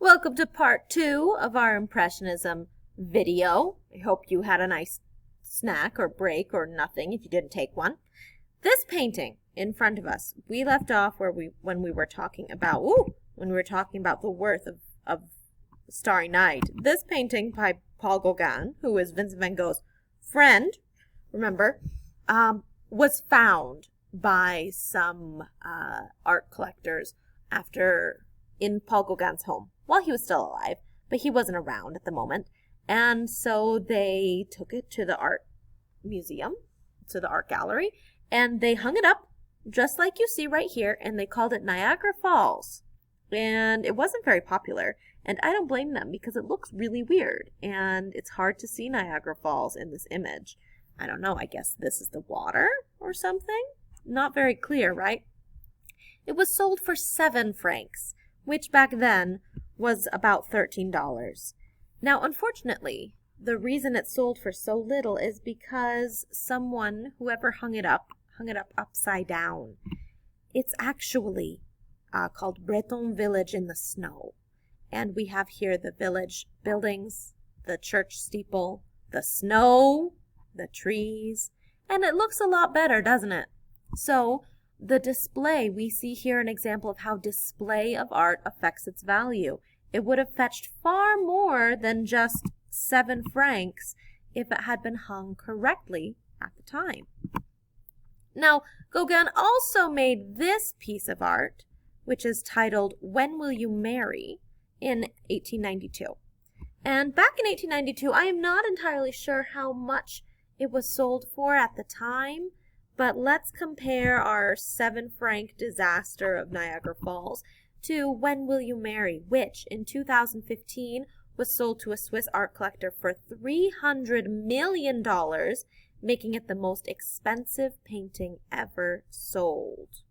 Welcome to part 2 of our Impressionism video. I hope you had a nice snack or break or nothing if you didn't take one. This painting in front of us, we left off when we were talking about the worth of Starry Night. This painting by Paul Gauguin, who is Vincent Van Gogh's friend, remember, was found by some art collectors in Paul Gauguin's home while he was still alive, but he wasn't around at the moment. And so they took it to the art museum, to the art gallery, and they hung it up just like you see right here, and they called it Niagara Falls. And it wasn't very popular, and I don't blame them because it looks really weird, and it's hard to see Niagara Falls in this image. I don't know, I guess this is the water or something? Not very clear, right? It was sold for 7 francs, which back then was about $13. Now, unfortunately, the reason it sold for so little is because whoever hung it up upside down. It's actually called Breton Village in the Snow. And we have here the village buildings, the church steeple, the snow, the trees, and it looks a lot better, doesn't it? So, the display, we see here an example of how display of art affects its value. It would have fetched far more than just 7 francs if it had been hung correctly at the time. Now, Gauguin also made this piece of art, which is titled When Will You Marry, in 1892. And back in 1892, I am not entirely sure how much it was sold for at the time, but let's compare our 7 franc disaster of Niagara Falls to When Will You Marry, which in 2015 was sold to a Swiss art collector for $300 million, making it the most expensive painting ever sold.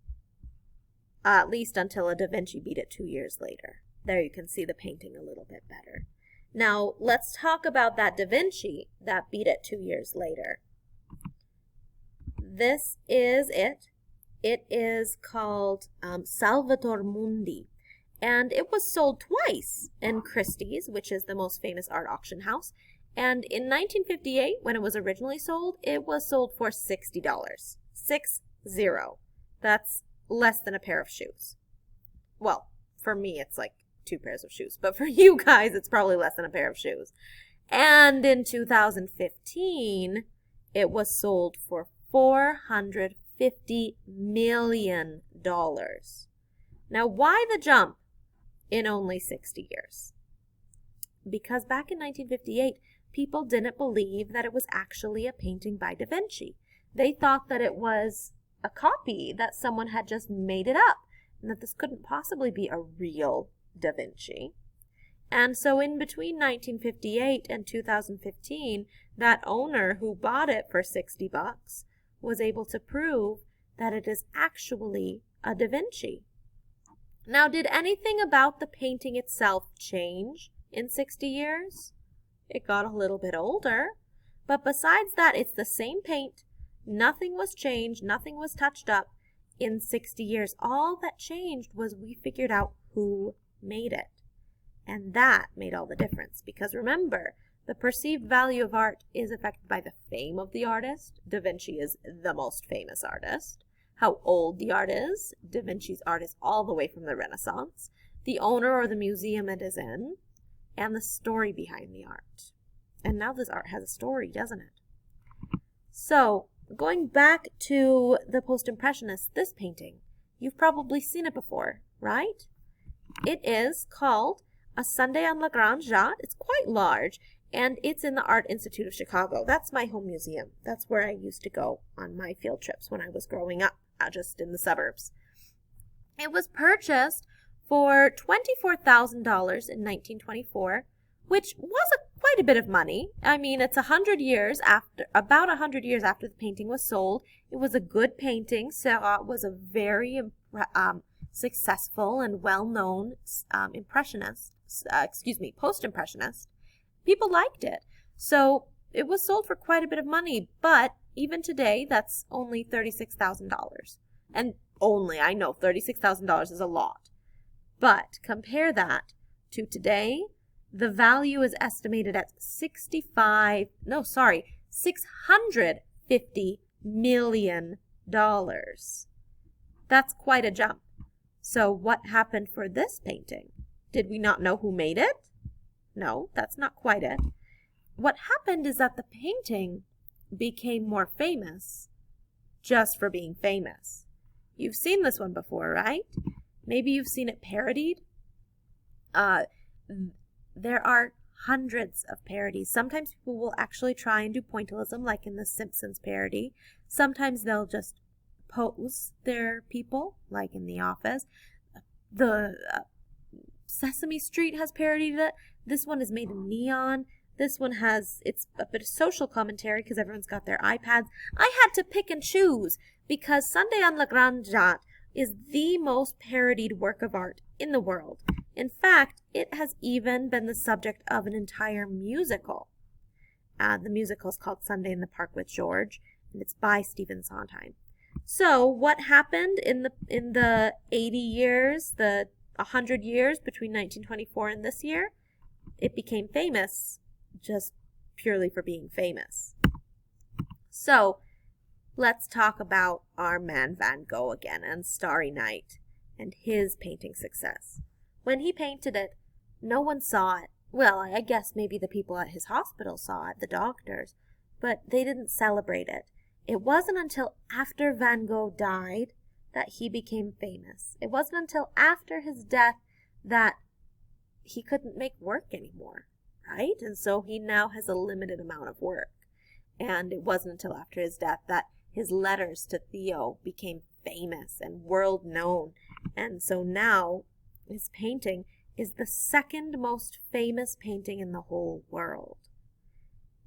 At least until a Da Vinci beat it 2 years later. There you can see the painting a little bit better. Now, let's talk about that Da Vinci that beat it 2 years later. This is it. It is called Salvator Mundi, and it was sold twice in Christie's, which is the most famous art auction house. And in 1958, when it was originally sold, it was sold for $60. 60. That's less than a pair of shoes. Well, for me, it's like 2 pairs of shoes, but for you guys, it's probably less than a pair of shoes. And in 2015, it was sold for $450 million. Now, why the jump in only 60 years? Because back in 1958, people didn't believe that it was actually a painting by Da Vinci. They thought that it was a copy, that someone had just made it up, and that this couldn't possibly be a real Da Vinci. And so in between 1958 and 2015, that owner who bought it for $60 was able to prove that it is actually a Da Vinci. Now, did anything about the painting itself change in 60 years? It got a little bit older, but besides that, it's the same paint. Nothing was changed, nothing was touched up in 60 years. All that changed was we figured out who made it. And that made all the difference, because remember, the perceived value of art is affected by the fame of the artist. Da Vinci is the most famous artist. How old the art is. Da Vinci's art is all the way from the Renaissance. The owner or the museum it is in. And the story behind the art. And now this art has a story, doesn't it? So, going back to the Post-Impressionists, this painting, you've probably seen it before, right? It is called A Sunday on Lagrange. It's quite large. And it's in the Art Institute of Chicago. That's my home museum. That's where I used to go on my field trips when I was growing up, just in the suburbs. It was purchased for $24,000 in 1924, which was quite a bit of money. I mean, it's about 100 years after the painting was sold. It was a good painting. Seurat was a very successful and well-known Post-Impressionist. People liked it. So it was sold for quite a bit of money, but even today, that's only $36,000. And I know $36,000 is a lot. But compare that to today, the value is estimated at $650 million. That's quite a jump. So what happened for this painting? Did we not know who made it? No, that's not quite it. What happened is that the painting became more famous just for being famous. You've seen this one before, right? Maybe you've seen it parodied. There are hundreds of parodies. Sometimes people will actually try and do pointillism, like in the Simpsons parody. Sometimes they'll just pose their people, like in The Office. The Sesame Street has parodied it. This one is made in neon. This one it's a bit of social commentary because everyone's got their iPads. I had to pick and choose because Sunday on Lagrange is the most parodied work of art in the world. In fact, it has even been the subject of an entire musical. The musical is called Sunday in the Park with George, and it's by Stephen Sondheim. So what happened in the 80 years, the 100 years between 1924 and this year? It became famous just purely for being famous. So let's talk about our man Van Gogh again and Starry Night and his painting success. When he painted it, no one saw it. Well, I guess maybe the people at his hospital saw it, the doctors, but they didn't celebrate it. It wasn't until after Van Gogh died that he became famous. It wasn't until after his death that he couldn't make work anymore, right? And so he now has a limited amount of work. And it wasn't until after his death that his letters to Theo became famous and world known. And so now his painting is the second most famous painting in the whole world.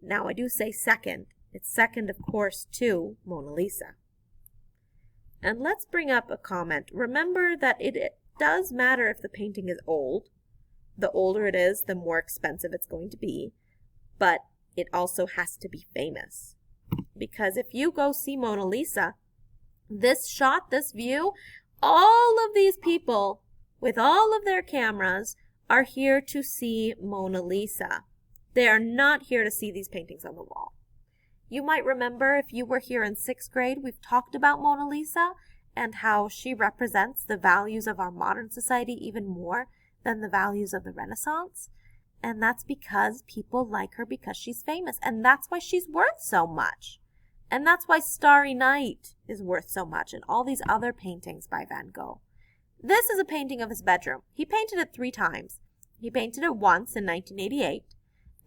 Now I do say second. It's second, of course, to Mona Lisa. And let's bring up a comment. Remember that it does matter if the painting is old. The older it is, the more expensive it's going to be. But it also has to be famous. Because if you go see Mona Lisa, this shot, this view, all of these people with all of their cameras are here to see Mona Lisa. They are not here to see these paintings on the wall. You might remember if you were here in 6th grade, we've talked about Mona Lisa and how she represents the values of our modern society even more than the values of the Renaissance. And that's because people like her because she's famous. And that's why she's worth so much. And that's why Starry Night is worth so much and all these other paintings by Van Gogh. This is a painting of his bedroom. He painted it 3 times. He painted it once in 1988.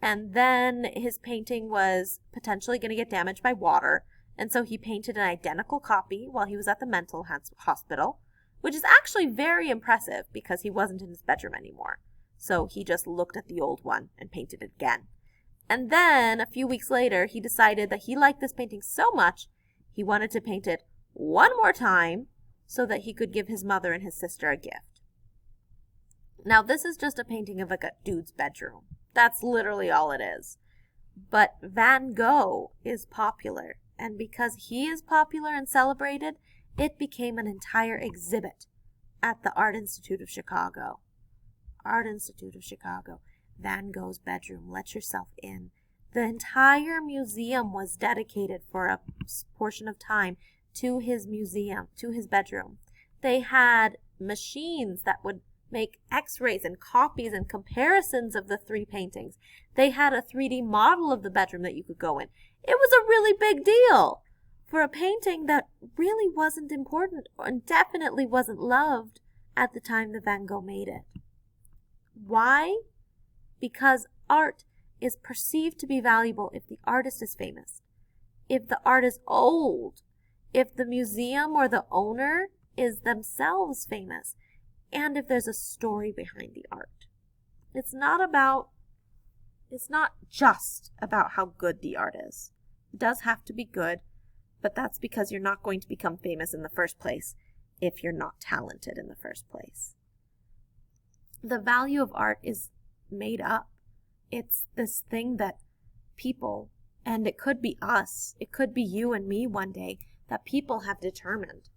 And then his painting was potentially going to get damaged by water. And so he painted an identical copy while he was at the mental hospital, which is actually very impressive because he wasn't in his bedroom anymore. So he just looked at the old one and painted it again. And then a few weeks later, he decided that he liked this painting so much, he wanted to paint it one more time so that he could give his mother and his sister a gift. Now, this is just a painting of like a dude's bedroom. That's literally all it is. But Van Gogh is popular. And because he is popular and celebrated, it became an entire exhibit at the Art Institute of Chicago. Art Institute of Chicago. Van Gogh's bedroom. Let yourself in. The entire museum was dedicated for a portion of time to his museum, to his bedroom. They had machines that would make x-rays and copies and comparisons of the 3 paintings. They had a 3D model of the bedroom that you could go in. It was a really big deal for a painting that really wasn't important and definitely wasn't loved at the time that Van Gogh made it. Why? Because art is perceived to be valuable if the artist is famous, if the art is old, if the museum or the owner is themselves famous, and if there's a story behind the art. It's not just about how good the art is. It does have to be good, but that's because you're not going to become famous in the first place if you're not talented in the first place. The value of art is made up. It's this thing that people, and it could be us, it could be you and me one day, that people have determined.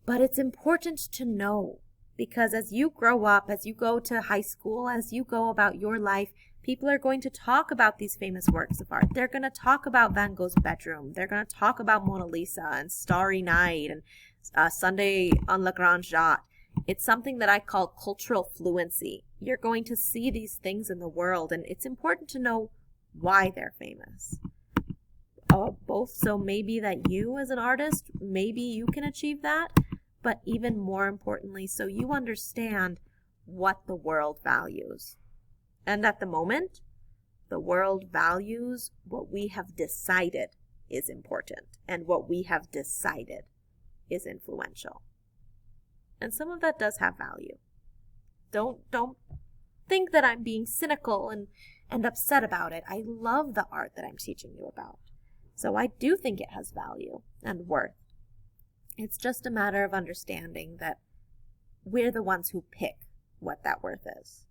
But it's important to know Because as you grow up, as you go to high school, as you go about your life, people are going to talk about these famous works of art. They're going to talk about Van Gogh's bedroom. They're going to talk about Mona Lisa and Starry Night and Sunday on Lagrange. It's something that I call cultural fluency. You're going to see these things in the world, and it's important to know why they're famous. Both so maybe that you as an artist, maybe you can achieve that, but even more importantly, so you understand what the world values. And at the moment, the world values what we have decided is important and what we have decided is influential. And some of that does have value. Don't think that I'm being cynical and upset about it. I love the art that I'm teaching you about. So I do think it has value and worth. It's just a matter of understanding that we're the ones who pick what that worth is.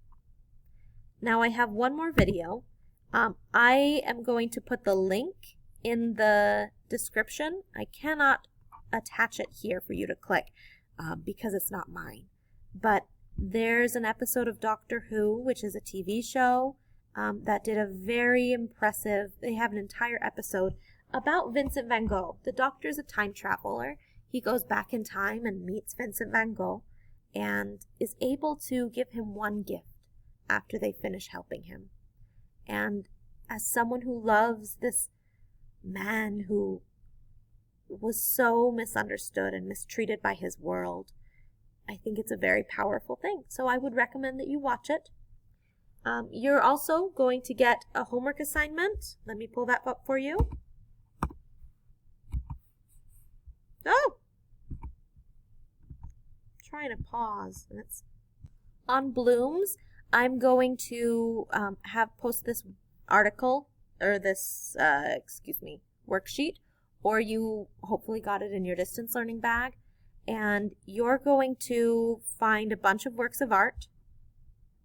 Now I have one more video. I am going to put the link in the description. I cannot attach it here for you to click because it's not mine. But there's an episode of Doctor Who, which is a TV show that did a very impressive, they have an entire episode about Vincent Van Gogh. The doctor's a time traveler. He goes back in time and meets Vincent Van Gogh and is able to give him one gift after they finish helping him. And as someone who loves this man who was so misunderstood and mistreated by his world, I think it's a very powerful thing. So I would recommend that you watch it. You're also going to get a homework assignment. Let me pull that up for you. Oh! Trying to pause. It's on blooms. I'm going to post this article or this worksheet, or you hopefully got it in your distance learning bag, and you're going to find a bunch of works of art.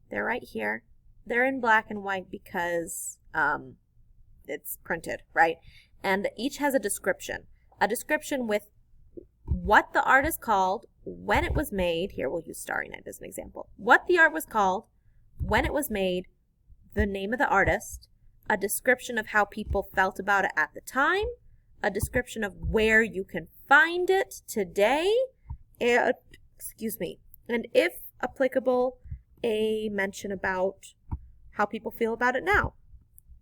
They're right here. They're in black and white because it's printed, right? And each has a description with what the art is called, when it was made. Here, we'll use Starry Night as an example. What the art was called, when it was made, the name of the artist, a description of how people felt about it at the time, a description of where you can find it today, and if applicable, a mention about how people feel about it now.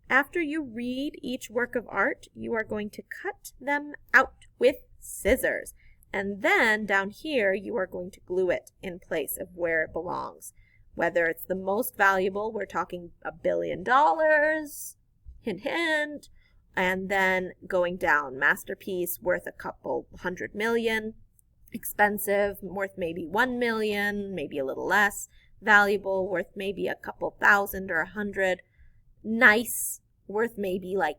After you read each work of art, you are going to cut them out with scissors. And then down here, you are going to glue it in place of where it belongs. Whether it's the most valuable, we're talking $1 billion, hint, hint, and then going down, masterpiece worth a couple $100 million, expensive, worth maybe $1 million, maybe a little less, valuable, worth maybe a couple thousand or $100, nice, worth maybe like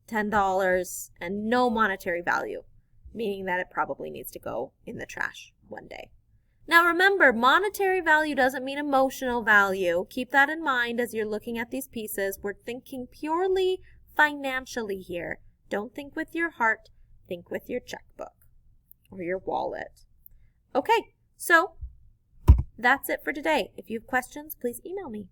$10, and no monetary value, meaning that it probably needs to go in the trash one day. Now remember, monetary value doesn't mean emotional value. Keep that in mind as you're looking at these pieces. We're thinking purely financially here. Don't think with your heart, think with your checkbook or your wallet. Okay, so that's it for today. If you have questions, please email me.